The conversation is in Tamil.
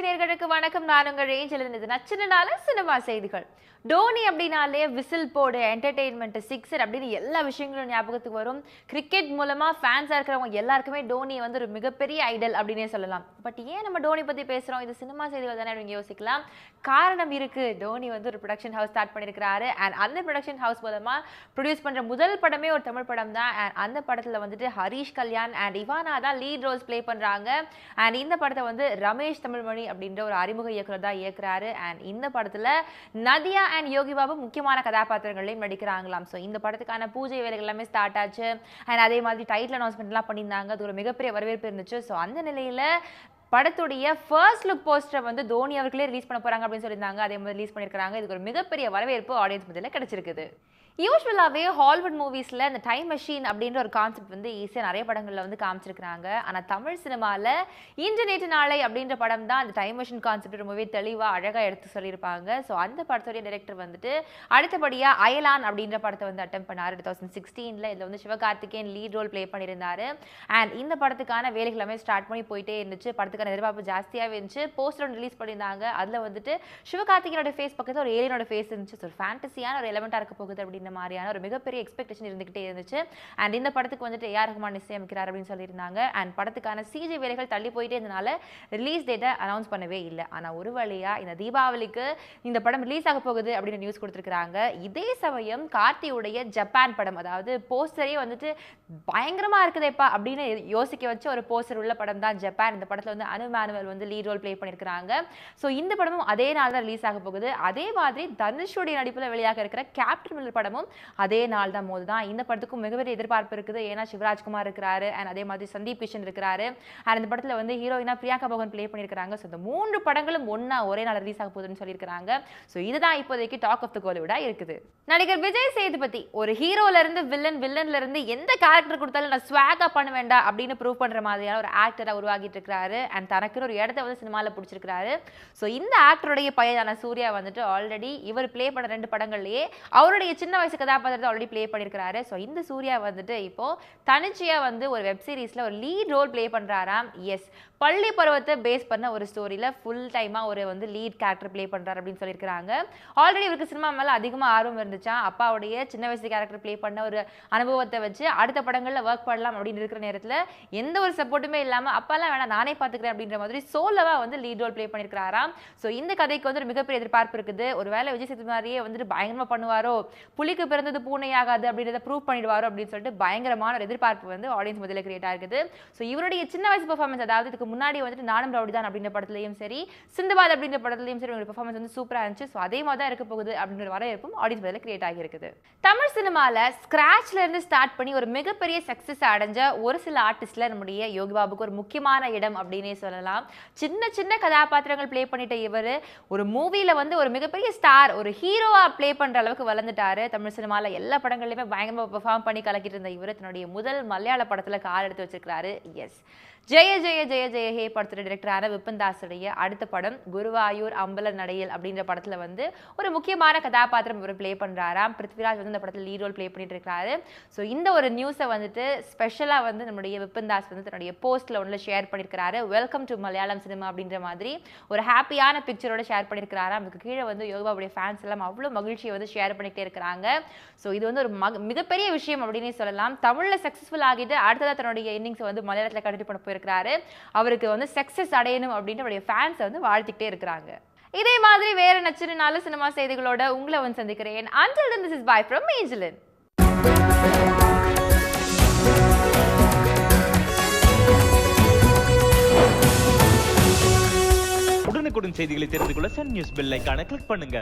நேயர்களுக்கு வணக்கம். நான் உங்கள் ரேஞ்சில் இருந்தது நச்சுனால சினிமா செய்திகள். டோனி அப்படின்னாலே விசில் போடு, என்டர்டெயின்மெண்ட், சிக்ஸர் அப்படின்னு எல்லா விஷயங்களும் ஞாபகத்துக்கு வரும். கிரிக்கெட் மூலமா ஃபேன்ஸாக இருக்கிறவங்க எல்லாருக்குமே டோனி வந்து ஒரு மிகப்பெரிய ஐடல் அப்படின்னே சொல்லலாம். பட் ஏன் நம்ம டோனி பற்றி பேசுகிறோம், இது சினிமா செய்திகள் தானே அப்படின்னு யோசிக்கலாம். காரணம் இருக்குது. டோனி வந்து ஒரு ப்ரொடக்ஷன் ஹவுஸ் ஸ்டார்ட் பண்ணியிருக்கிறாரு. அண்ட் அந்த ப்ரொடக்ஷன் ஹவுஸ் மூலமாக ப்ரொடியூஸ் பண்ணுற முதல் படமே ஒரு தமிழ் படம் தான். அண்ட் அந்த படத்தில் வந்துட்டு ஹரீஷ் கல்யாண் அண்ட் இவானா தான் லீட் ரோல்ஸ் ப்ளே பண்ணுறாங்க. அண்ட் இந்த படத்தை வந்து ரமேஷ் தமிழ்மணி அப்படின்ற ஒரு அறிமுக இயக்குனர் தான் இயக்குறாரு. அண்ட் இந்த படத்தில் நதியா அண்ட் யோகி பாபு முக்கியமான கதாபாத்திரங்களையும் நடிக்கிறாங்களாம். ஸோ இந்த படத்துக்கான பூஜை வேலைகள் எல்லாமே ஸ்டார்ட் ஆச்சு. அண்ட் அதே மாதிரி டைட்டில் அனௌன்ஸ்மெண்ட்லாம் பண்ணியிருந்தாங்க. அது ஒரு மிகப்பெரிய வரவேற்பு இருந்துச்சு. ஸோ அந்த நிலையில் படத்துடைய ஃபர்ஸ்ட் லுக் போஸ்டர் வந்து தோனி அவர்களே ரிலீஸ் பண்ண போறாங்க அப்படின்னு சொல்லியிருந்தாங்க. அதே மாதிரி ரிலீஸ் பண்ணியிருக்காங்க. இதுக்கு ஒரு மிகப்பெரிய வரவேற்பு ஆடியன்ஸ் மத்தியில் கிடைச்சிருக்குது. யூஸ்வலாகவே ஹாலிவுட் மூவிஸில் இந்த டைம் மெஷின் அப்படின்ற ஒரு கான்செப்ட் வந்து ஈஸியாக நிறைய படங்களில் வந்து காமிச்சிருக்கிறாங்க. ஆனால் தமிழ் சினிமாவில் இன்று நேற்று நாளை அப்படின்ற படம் தான் அந்த டைம் மெஷின் கான்செப்ட் ரொம்பவே தெளிவாக அழகாக எடுத்து சொல்லியிருப்பாங்க. ஸோ அந்த படத்துடைய டைரக்டர் வந்துட்டு அடுத்தபடியாக அயலான் அப்படின்ற படத்தை வந்து அட்டெம்ப்ட் பண்ணார் 2016. இதில் வந்து சிவகார்த்திகேயன் லீட் ரோல் ப்ளே பண்ணியிருந்தார். அண்ட் இந்த படத்துக்கான வேலைகள் எல்லாமே ஸ்டார்ட் பண்ணி போயிட்டே இருந்துச்சு. படத்துக்கான எதிர்பார்ப்பு ஜாஸ்தியாகவே இருந்துச்சு. போஸ்டர் ஒன்று ரிலீஸ் பண்ணியிருந்தாங்க. அதில் வந்துட்டு சிவகார்த்திகேயனோட ஃபேஸ் பக்கத்தில் ஒரு ஏலியனோட ஃபேஸ் இருந்துச்சு. ஸோ ஒரு ஃபேண்டசியான ஒரு எலமெண்ட்டாக இருக்க போகுது அப்படின்னு மாதிரியான ஒரு மிகப்பெரிய எக்ஸ்பெக்டேஷன் இருந்துகிட்டே இருந்துச்சு. அண்ட் இந்த படத்துக்கு வந்துட்டு ஏஆர் ரஹ்மான் இசையமைக்கிறார் அப்படின்னு சொல்லியிருந்தாங்க. அண்ட் படத்துக்கான சிஜி வேலைகள் தள்ளி போயிட்டே இருந்தனால ரிலீஸ் டேட்டை அனௌன்ஸ் பண்ணவே இல்லை. ஆனால் ஒரு வழியா இந்த தீபாவளிக்கு இந்த படம் ரிலீஸ் ஆக போகுது அப்படின்னு நியூஸ் கொடுத்துருக்காங்க. இதே சமயம் கார்த்தியுடைய ஜப்பான் படம், அதாவது போஸ்டரே வந்துட்டு பயங்கரமா இருக்குதேப்பா அப்படின்னு யோசிக்க வச்ச ஒரு போஸ்டர் உள்ள படம் தான் ஜப்பான். இந்த படத்தில் வந்து அனு மேனுவல் வந்து லீட் ரோல் ப்ளே பண்ணியிருக்கிறாங்க. ஸோ இந்த படமும் அதே நாள் தான் ரிலீஸ் ஆக போகுது. அதே மாதிரி தனுஷுடைய நடிப்பில் வெளியாக இருக்கிற கேப்டன் மில்லர் படமும் அதே நாள் தான் போது தான். இந்த படத்துக்கும் மிகப்பெரிய எதிர்பார்ப்பு இருக்குது. ஏன்னா சிவராஜ்குமார் இருக்கிறாரு. அண்ட் அதே மாதிரி சந்தீப் கிஷன் இருக்கிறாரு. அண்ட் இந்த படத்தில் வந்து ஹீரோயினா பிரியங்கா மோகன் ப்ளே பண்ணியிருக்காங்க. ஸோ இந்த 3 படங்களும் ஒரே நாள் ரிலீஸ் ஆக போகுதுன்னு சொல்லியிருக்காங்க. ஸோ இதுதான் இப்போதைக்கு டாக் ஆஃப் த கோலிவுடா இருக்குது. நடிகர் விஜய் சேதுபதி ஒரு ஹீரோல இருந்து வில்லன்ல இருந்து எந்த கேரக்டர் கொடுத்தாலும் நான் ஸ்வாகா பண்ண வேண்டாம் அப்படின்னு ப்ரூவ் பண்ற மாதிரியான ஒரு ஆக்டரா உருவாகிட்டு இருக்காரு. அண்ட் தனக்கு ஒரு இடத்த வந்து சினிமாவில் பிடிச்சிருக்காரு. ஸோ இந்த ஆக்டருடைய பையனான சூர்யா வந்துட்டு ஆல்ரெடி இவர் ப்ளே பண்ண 2 படங்கள்லயே அவருடைய சின்ன வயசு கதாபாத்திரத்தை ஆல்ரெடி ப்ளே பண்ணியிருக்காரு. ஸோ இந்த சூர்யா வந்துட்டு இப்போ தனிச்சையா வந்து ஒரு வெப் சீரிஸ்ல ஒரு லீட் ரோல் ப்ளே பண்றாராம். எஸ், பள்ளி பருவத்தை பேஸ் பண்ண ஒரு ஸ்டோரியில ஃபுல் டைமா ஒரு வந்து லீட் கேரக்டர் ப்ளே பண்றாரு அப்படின்னு சொல்லியிருக்காங்க. ஆல்ரெடி இவருக்கு சினிமா மேல அதிகமா ஆர்வம் இருந்துச்சா. அப்பாவுடைய சின்ன வயசு கேரக்டர் ப்ளே பண்ண ஒரு அனுபவத்தை வச்சு அடுத்த படங்கள்ல ஒர்க் பண்ணலாம் அப்படின்னு இருக்கிற நேரத்தில் எந்த ஒரு சப்போர்ட்டுமே இல்லாம அப்பாலாம் வேணா நானே பார்த்துக்கிறேன் அப்படின்ற மாதிரி சோலவா வந்து லீட் ரோல் ப்ளே பண்ணியிருக்காராம். ஸோ இந்த கதைக்கு வந்து ஒரு மிகப்பெரிய எதிர்பார்ப்பு இருக்குது. ஒருவேளை விஜய் சேதுபதி மாதிரியே வந்துட்டு பயங்கரமா பண்ணுவாரோ, புலிக்கு பிறந்தது பூனையாகாது அப்படின்றத ப்ரூவ் பண்ணிடுவாரோ அப்படின்னு சொல்லிட்டு பயங்கரமான ஒரு எதிர்பார்ப்பு வந்து ஆடியன்ஸ் மத்தியில் கிரியேட் ஆகுது. ஸோ இவருடைய சின்ன வயசு பெர்ஃபார்மன்ஸ், அதாவது இதுக்கு முன்னாடி வந்துட்டு நானும் ரவுடிதான் அப்படின்ற படத்துலையும் சரி, சிந்துபாத் அப்படின்ற படத்துலையும் சரி உங்களுடைய பெர்ஃபார்மன்ஸ் வந்து சூப்பராக இருந்துச்சு. ஸோ அதே மாதிரி தான் இருக்க போகுது அப்படின்ற வரவேற்பும் ஆடியன்ஸ் மத்தியில் கிரியேட் ஆகியிருக்குது. தமிழ் சினிமாவில் ஸ்கிராச்ல இருந்து ஸ்டார்ட் பண்ணி ஒரு மிகப்பெரிய சக்சஸ் அடைஞ்ச ஒரு சில ஆர்டிஸ்ட்ல நம்முடைய யோகி பாபுக்கு ஒரு முக்கியமான இடம் அப்படின்னே சொல்லலாம். சின்ன சின்ன கதாபாத்திரங்கள் ப்ளே பண்ணிட்ட இவர் ஒரு மூவில வந்து ஒரு மிகப்பெரிய ஸ்டார், ஒரு ஹீரோவா ப்ளே பண்ற அளவுக்கு வளர்ந்துட்டாரு. தமிழ் சினிமாவில் எல்லா படங்கள்லையுமே பயங்கரமாக பெர்ஃபார்ம் பண்ணி கலக்கிட்டு இருந்த இவர் தன்னுடைய முதல் மலையாள படத்தில் கால் எடுத்து வச்சிருக்கிறாரு. எஸ், ஜெய ஜெய ஜெய ஜெய ஹே படத்தோட டைரக்டரான விபின் தாஸுடைய அடுத்த படம் குருவாயூர் அம்பலர் நடையில் அப்படின்ற படத்தில் வந்து ஒரு முக்கியமான கதாபாத்திரம் இவர் ப்ளே பண்ணுறாராம். பிருத்விராஜ் வந்து இந்த படத்தில் லீட் ரோல் ப்ளே பண்ணிட்டு இருக்காரு. ஸோ இந்த ஒரு நியூஸை வந்துட்டு ஸ்பெஷலாக வந்து நம்முடைய விபின் தாஸ் வந்து தன்னுடைய போஸ்ட்டில் ஒன்றில் ஷேர் பண்ணியிருக்காரு. வெல்கம் டு மலையாளம் சினிமா அப்படின்ற மாதிரி ஒரு ஹாப்பியான பிக்சரோட ஷேர் பண்ணியிருக்காராம். அதுக்கு கீழே வந்து யோகாவுடைய ஃபேன்ஸ் எல்லாம் அவ்வளோ மகிழ்ச்சியை வந்து ஷேர் பண்ணிக்கிட்டே இருக்கிறாங்க. ஸோ இது வந்து ஒரு மிகப்பெரிய விஷயம் அப்படின்னே சொல்லலாம். தமிழில் சக்ஸஸ்ஃபுல் ஆகிட்டு அடுத்ததாக தன்னுடைய இன்னிங்ஸை வந்து மலையாளத்தில் கண்டினியூ பண்ண இருக்கிறாரு. அவருக்கு வந்து சக்சஸ் அடையணும் அப்படின்னு அவருடைய ஃபேன்ஸ் வந்து வாழ்த்திக்கிட்டே இருக்கிறாங்க. இதே மாதிரி வேற நச்சுனால சினிமா செய்திகளோட உங்களை வந்து சந்திக்கிறேன். Until then, this is bye from Angelin. உடனுக்குடன் செய்திகளை தெரிந்து கொள்ள சன் நியூஸ் பெல் ஐகானை கிளிக் பண்ணுங்க.